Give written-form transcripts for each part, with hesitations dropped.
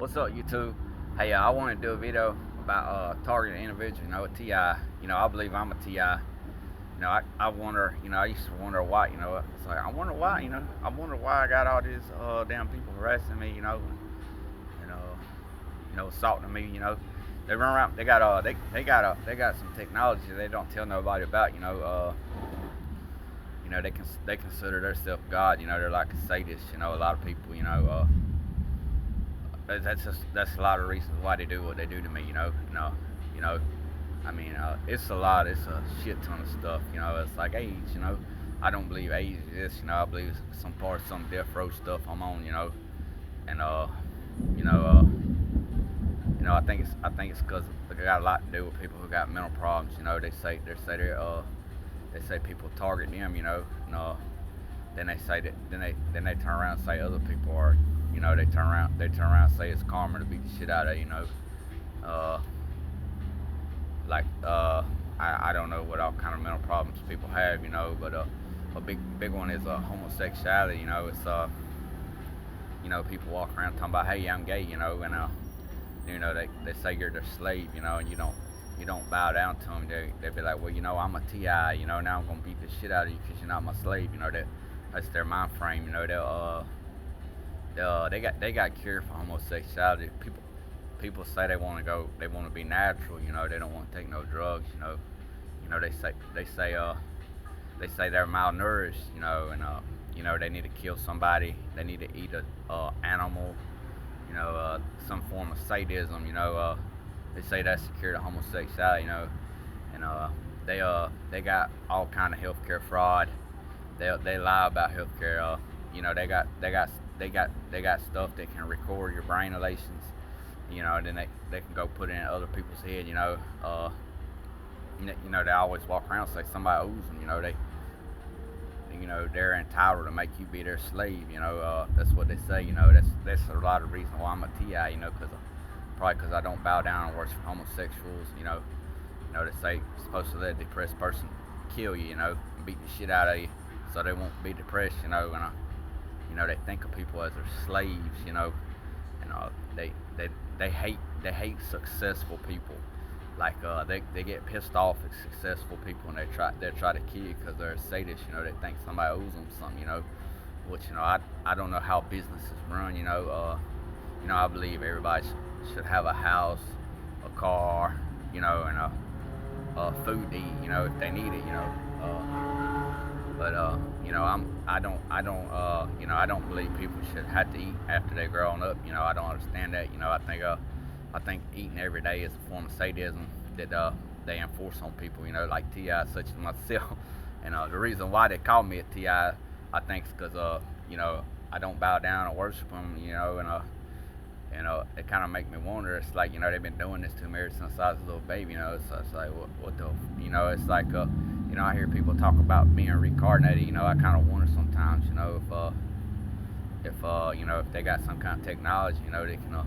What's up, YouTube? Hey, I want to do a video about targeting individuals. Ti. I believe I'm a Ti. I wonder. I used to wonder why. It's like I wonder why. I wonder why I got all these damn people harassing me. And assaulting me. They run around. They got some technology they don't tell nobody about. They consider themselves God. They're like a sadist. A lot of people. That's a lot of reasons why they do what they do to me. You know. It's a lot. It's a shit ton of stuff. It's like age. I don't believe age exists. I believe some part, some death row stuff I'm on. And you know, uh, I think it's because it got a lot to do with people who got mental problems. They say people target them. Then they say that then they turn around and say other people are. They turn around and say it's karma to beat the shit out of you. Uh, I don't know what all kind of mental problems people have. But a big one is homosexuality. It's people walk around talking about, hey, I'm gay. And they say you're their slave. And you don't bow down to them. They be like, well, I'm a Ti. Now I'm gonna beat the shit out of you because you're not my slave. That's their mind frame. They got cure for homosexuality. People say they want to be natural. They don't want to take no drugs. They say they're malnourished. They need to kill somebody. They need to eat a animal. Some form of sadism. They say that's the cure to homosexuality. And they got all kind of healthcare fraud. They lie about healthcare. They got stuff that can record your brain relations. And then they can go put it in other people's head. They always walk around and say somebody owes them. They're entitled to make you be their slave. That's what they say. That's a lot of reason why I'm a Ti. Probably because I don't bow down and worship homosexuals. They say you're supposed to let a depressed person kill you. And beat the shit out of you, so they won't be depressed. They think of people as their slaves. And they hate successful people. Like they get pissed off at successful people and they try to kill you because they're a sadist. They think somebody owes them something. Which I don't know how businesses run. I believe everybody should have a house, a car, and food to eat. If they need it. But I don't believe people should have to eat after they're grown up. I don't understand that. I think eating every day is a form of sadism that they enforce on people. Like Ti, such as myself. And the reason why they call me a Ti, I think, is because I don't bow down or worship them. It kind of make me wonder. It's like they've been doing this to me ever since I was a little baby. It's like what the it's like I hear people talk about being reincarnated. I kind of wonder sometimes. If they got some kind of technology. They can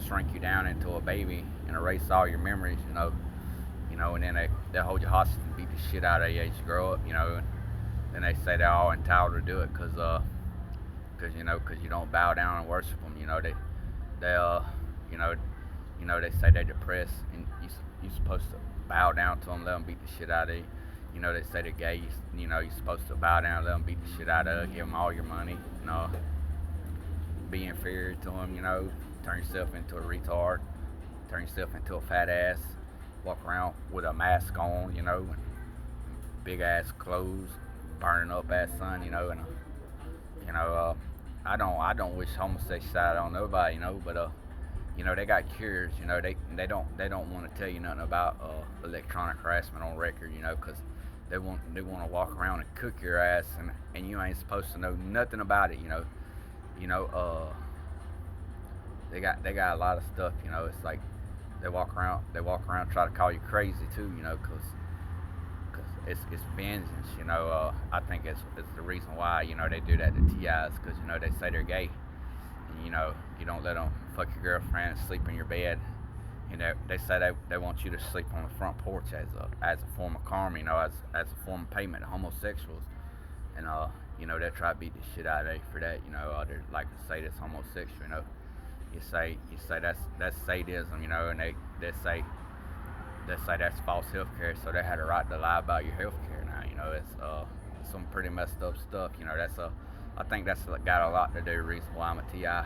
shrink you down into a baby and erase all your memories. And then they hold you hostage and beat the shit out of you as you grow up. And then they say they're all entitled to do it because you don't bow down and worship them. They they say they're depressed and you're supposed to bow down to them, let them beat the shit out of you. They say they're gay. You're supposed to bow down, let them beat the shit out of you, give them all your money. Be inferior to them. Turn yourself into a retard, turn yourself into a fat ass, walk around with a mask on. And big ass clothes, burning up ass sun. And you know, I don't wish homosexuality on nobody. But they got cures. They don't want to tell you nothing about electronic harassment on record. Because they want to walk around and cook your ass, and you ain't supposed to know nothing about it. You know. They got a lot of stuff. It's like they walk around try to call you crazy too. Cause it's vengeance. I think it's the reason why they do that to TIs, because they say they're gay, and you don't let them fuck your girlfriend, sleep in your bed. They say they want you to sleep on the front porch as a form of karma. As a form of payment to homosexuals. And they try to beat the shit out of you for that. They like to say that's homosexual. You say that's sadism, you know, and they say that's false health care, so they had a right to lie about your health care now. You know, it's some pretty messed up stuff. You know, I think that's got a lot to do with the reason why I'm a TI.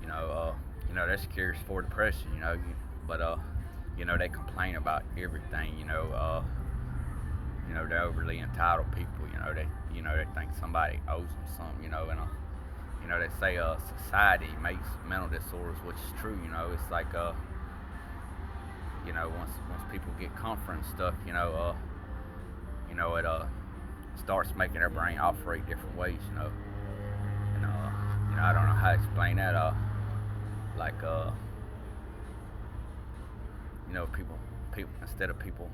You know, there's cures for depression. But they complain about everything. They're overly entitled people. They think somebody owes them something. They say society makes mental disorders, which is true. It's like once people get comfort and stuff, it starts making their brain operate different ways. And I don't know how to explain that. Like people instead of people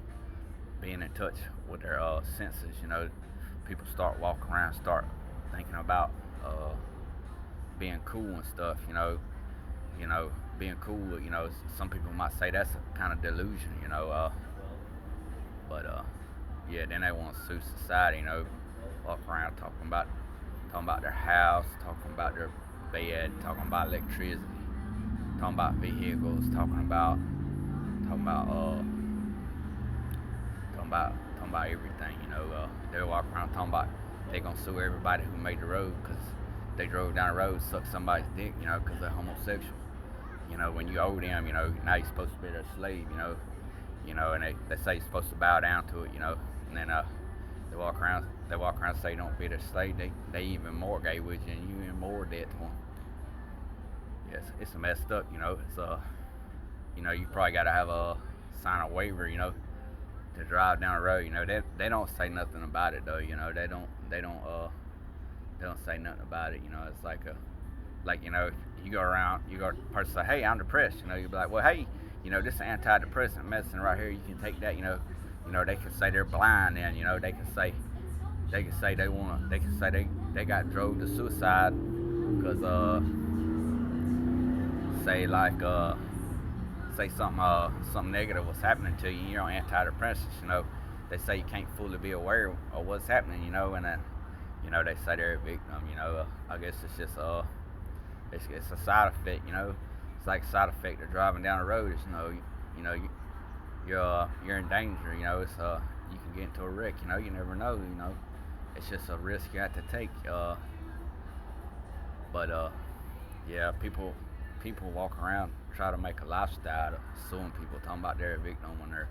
being in touch with their senses, people start walking around, start thinking about being cool and stuff. Being cool. Some people might say that's a kind of delusion. But yeah, then they want to sue society. Walk around talking about their house, talking about their bed, talking about electricity, talking about vehicles, talking about everything. They walk around talking about they gonna sue everybody who made the road because they drove down the road, sucked somebody's dick, because they're homosexual. When you owe them, now you're supposed to be their slave, and they say you're supposed to bow down to it, and then they walk around say don't be their slave. They even more gay with you, and you even more dead to them. Yes, it's messed up, It's you probably got to have a sign a waiver, to drive down the road. They don't say nothing about it though. They don't say nothing about it. It's like you go around, you go person say, hey, I'm depressed. You be like, well, hey, this antidepressant medicine right here, you can take that. They can say they're blind, and they can say they got drove to suicide because say like say something negative was happening to you. You're on antidepressants. They say you can't fully be aware of what's happening. And then they say they're a victim. I guess it's just it's a side effect. It's like a side effect of driving down the road. Is you're in danger. It's you can get into a wreck. You never know. It's just a risk you have to take. But yeah, people walk around try to make a lifestyle out of suing people, talking about they're a victim when they're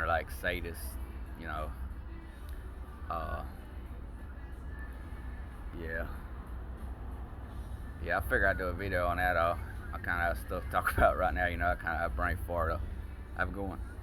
like sadists. You know. Uh, yeah, yeah. I figured I'd do a video on that. I kind of have stuff to talk about right now. I kind of have brain fart. Have a good one.